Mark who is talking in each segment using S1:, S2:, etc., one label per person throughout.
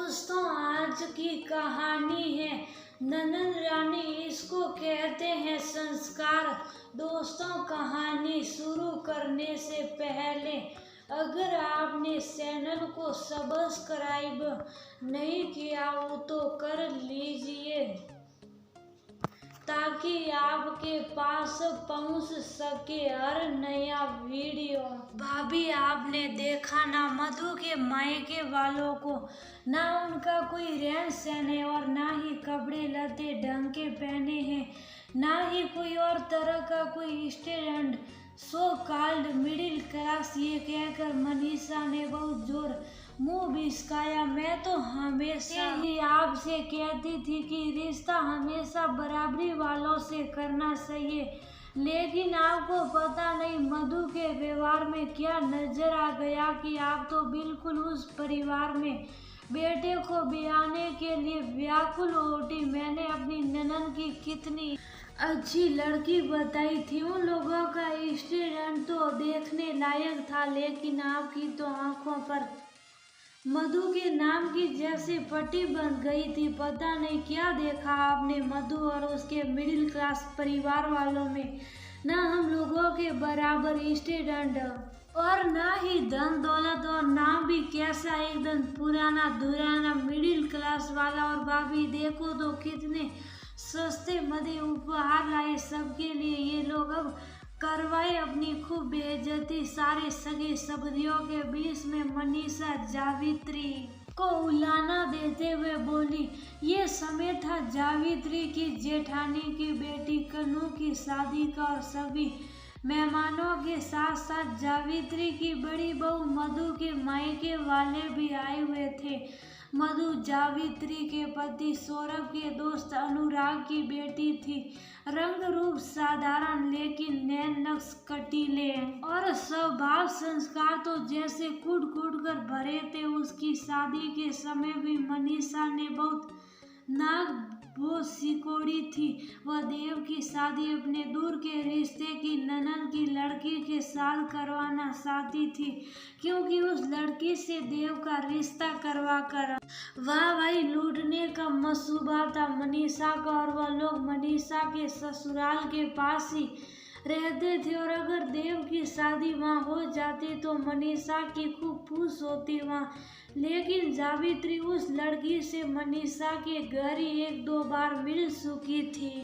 S1: दोस्तों, आज की कहानी है ननद रानी, इसको कहते हैं संस्कार। दोस्तों, कहानी शुरू करने से पहले अगर आपने चैनल को सब्सक्राइब नहीं किया हो तो कर लीजिए ताकि आपके पास पहुंच सके हर नया वीडियो। भाभी, आपने देखा ना, मधु के मायके वालों को ना उनका कोई रहन सहन है और ना ही कपड़े लत्ते ढंग के पहने हैं, ना ही कोई और तरह का कोई standard so called middle class. ये कहकर मनीषा ने बहुत जोर मुंह बिस्काया। मैं तो हमेशा ही आपसे कहती थी कि रिश्ता हमेशा बराबरी वालों से करना चाहिए, लेकिन आपको पता नहीं मधु के व्यवहार में क्या नजर आ गया कि आप तो बिल्कुल उस परिवार में बेटे को ब्याहने के लिए व्याकुल होती। मैंने अपनी ननद की कितनी अच्छी लड़की बताई थी, उन लोगों का स्टैंडर्ड तो देखने लायक था, लेकिन आपकी तो आंखों पर मधु के नाम की जैसे पट्टी बन गई थी। पता नहीं क्या देखा आपने मधु और उसके मिडिल क्लास परिवार वालों में। ना हम लोगों के बराबर स्टैंडर्ड और ना ही धन दौलत, और ना भी कैसा एकदम पुराना धुराना मिडिल क्लास वाला। और भाभी देखो तो कितने सस्ते मदे उपहार लाए सबके लिए ये लोग। अब करवाए अपनी खूब बेइज्जती सारे सगे संबंधियों के बीच में। मनीषा जावित्री को उलाना देते हुए बोली, ये समय था जावित्री की जेठानी की बेटी कन्नू की शादी का और सभी मेहमानों के साथ साथ जावित्री की बड़ी बहू मधु के मायके वाले भी आए हुए थे। मधु जावित्री के पति सौरभ के दोस्त अनुराग की बेटी थी। रंग रूप साधारण लेकिन नैन नक्श कटीले और स्वभाव संस्कार तो जैसे कूट कूट कर भरे थे। उसकी शादी के समय भी मनीषा ने बहुत नाक वो सिकोड़ी थी। वह देव की शादी अपने दूर के रिश्ते की ननद की लड़की के साथ करवाना चाहती थी, क्योंकि उस लड़की से देव का रिश्ता करवा कर वाह भाई लूटने का मंसूबा था मनीषा का। और वह लोग मनीषा के ससुराल के पास ही रहते थे, और अगर देव की शादी वहाँ हो जाती तो मनीषा की खूब पूछ होती वहाँ। लेकिन जावित्री उस लड़की से मनीषा के घर ही एक दो बार मिल चुकी थी।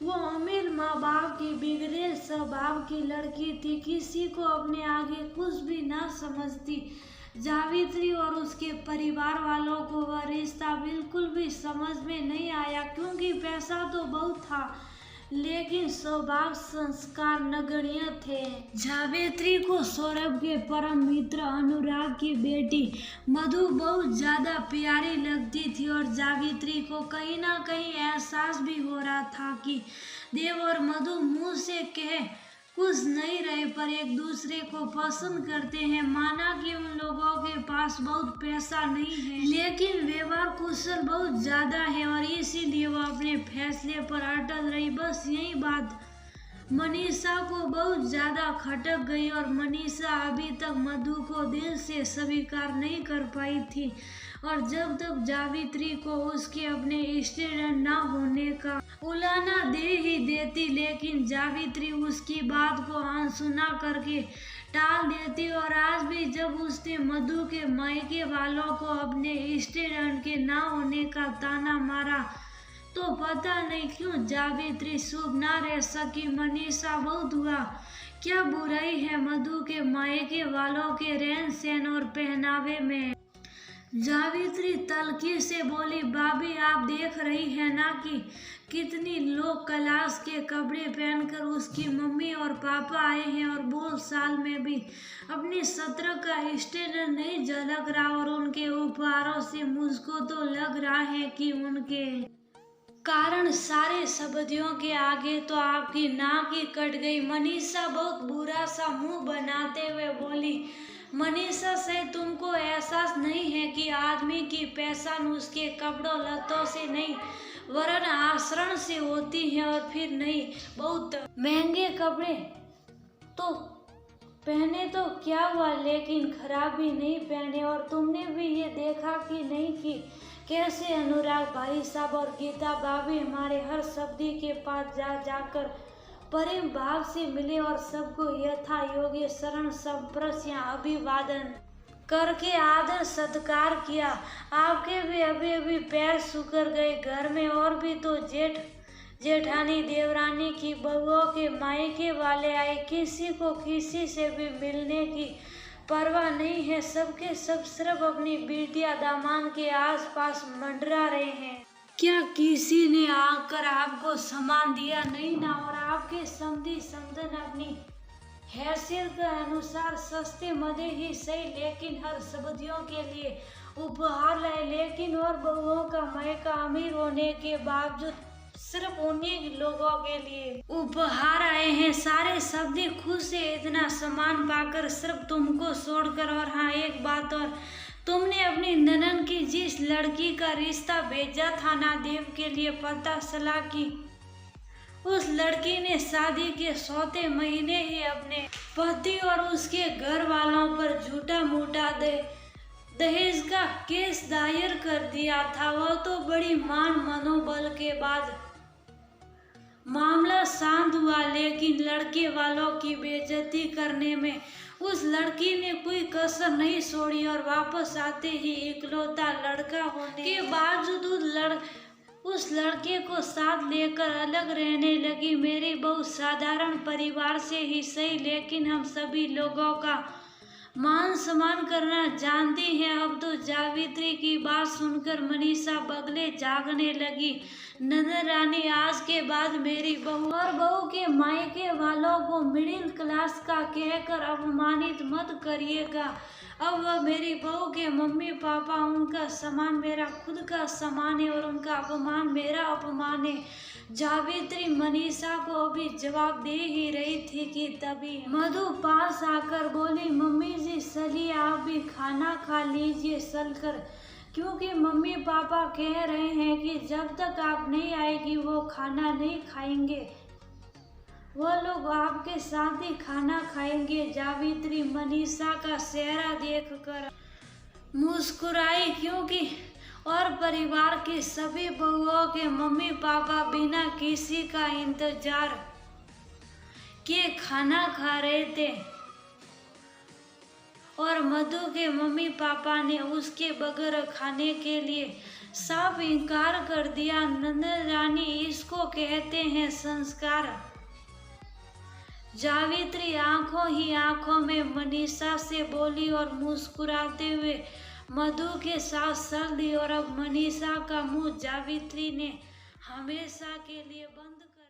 S1: वो अमीर माँ बाप की बिगड़े स्वभाव की लड़की थी, किसी को अपने आगे कुछ भी ना समझती। जावित्री और उसके परिवार वालों को वह रिश्ता बिल्कुल भी समझ में नहीं आया, क्योंकि पैसा तो बहुत था लेकिन स्वभाव संस्कार नगण्य थे। जावित्री को सौरभ के परम मित्र अनुराग की बेटी मधु बहुत ज्यादा प्यारी लगती थी, और जावित्री को कहीं ना कहीं एहसास भी हो रहा था कि देव और मधु मुंह से कहे कुछ नहीं रहे पर एक दूसरे को पसंद करते हैं। माना कि उन लोगों के पास बहुत पैसा नहीं है, लेकिन व्यवहार कुशल बहुत ज्यादा है, और इसीलिए वो अपने फैसले पर अटल रही। बस यही बात मनीषा को बहुत ज्यादा खटक गई, और मनीषा अभी तक मधु को दिल से स्वीकार नहीं कर पाई थी। और जब तक जावित्री को उसके अपने स्टैंडर्ड ना होने का उलाना दे ही देती, लेकिन जावित्री उसकी बात को अनसुना करके टाल देती। और आज भी जब उसने मधु के मायके वालों को अपने स्टैंडर्ड के ना होने का ताना मारा तो पता नहीं क्यों जावित्री शुभ ना रह सकी। मनीषा बहुत हुआ, क्या बुराई है मधु के मायके वालों के रहन सहन और पहनावे में। जावित्री तल्खी से बोली, भाभी आप देख रही है ना कि कितनी लो क्लास के कपड़े पहनकर उसकी मम्मी और पापा आए हैं, और 2 साल में भी अपने 17 का स्टैंडर्ड नहीं झलक रहा। और उनके उपहारों से मुझको तो लग रहा है कि उनके कारण सारे संबंधियों के आगे तो आपकी नाक ही कट गई। मनीषा बहुत बुरा सा मुंह बनाते हुए बोली, मनीषा से तुमको एहसास नहीं है कि आदमी की पहचान उसके कपड़ों लत्तों से नहीं वरन आचरण से होती है। और फिर नहीं बहुत महंगे कपड़े तो पहने तो क्या हुआ, लेकिन खराब भी नहीं पहने। और तुमने भी ये देखा कि नहीं कि कैसे अनुराग भाई साहब और गीता भाभी हमारे हर सब्जी के पास जाकर प्रेम भाव से मिले और सबको यथा योग्य शरण संप्रस या अभिवादन करके आदर सत्कार किया। आपके भी अभी पैर सूखर गए। घर में और भी तो जेठानी देवरानी की बहुओं के मायके वाले आए। किसी को किसी से भी मिलने की परवाह नहीं है। सबके सब सिर्फ अपनी बेटिया दामाद के आसपास मंडरा रहे हैं। क्या किसी ने आकर आपको सम्मान दिया? नहीं ना। और आपके समधी समधन अपनी हैसियत के अनुसार सस्ते मदे ही सही, लेकिन हर सब्जियों के लिए उपहार लाए। लेकिन और बहुओं का मायका अमीर होने के बावजूद सिर्फ उन्हीं लोगों के लिए उपहार आए हैं। सारे सब्जी खुश से इतना सम्मान पाकर सिर्फ तुमको छोड़कर। और हाँ, एक बात और, तुमने अपनी ननद की जिस लड़की का रिश्ता भेजा था ना देव के लिए, पता चला कि उस लड़की ने शादी के 100वें महीने ही अपने पति और उसके घर वालों पर झूठा मूठा दहेज का केस दायर कर दिया था। वो तो बड़ी मान मनोबल के बाद मामला शांत हुआ, लेकिन लड़के वालों की बेइज्जती करने में उस लड़की ने कोई कसर नहीं छोड़ी। और वापस आते ही इकलौता लड़का होने के बावजूद उस लड़के को साथ लेकर अलग रहने लगी। मेरी बहू साधारण परिवार से ही सही, लेकिन हम सभी लोगों का मान सम्मान करना जानती है। अब तो जावित्री की बात सुनकर मनीषा बगले जागने लगी। नंदन रानी, आज के बाद मेरी बहू और बहू के मायके वालों को मिडिल क्लास का कहकर अपमानित मत करिएगा। अब वह मेरी बहू के मम्मी पापा, उनका सम्मान मेरा खुद का सम्मान है और उनका अपमान मेरा अपमान है। जावित्री मनीषा को अभी जवाब दे ही रही थी कि तभी मधु पास आकर बोली, मम्मी जी चलिए आप भी खाना खा लीजिए चलकर, क्योंकि मम्मी पापा कह रहे हैं कि जब तक आप नहीं आएगी वो खाना नहीं खाएंगे। वो लोग आपके साथ ही खाना खाएंगे। जावित्री मनीषा का चेहरा देखकर मुस्कुराई, क्योंकि और परिवार के सभी बहुओं के मम्मी पापा बिना किसी का इंतजार के खाना खा रहे थे और मधु के मम्मी पापा ने उसके बगैर खाने के लिए साफ इनकार कर दिया। नंदन रानी, इसको कहते हैं संस्कार। जावित्री आंखों ही आंखों में मनीषा से बोली और मुस्कुराते हुए मधु के साथ चल दी। और अब मनीषा का मुंह जावित्री ने हमेशा के लिए बंद कर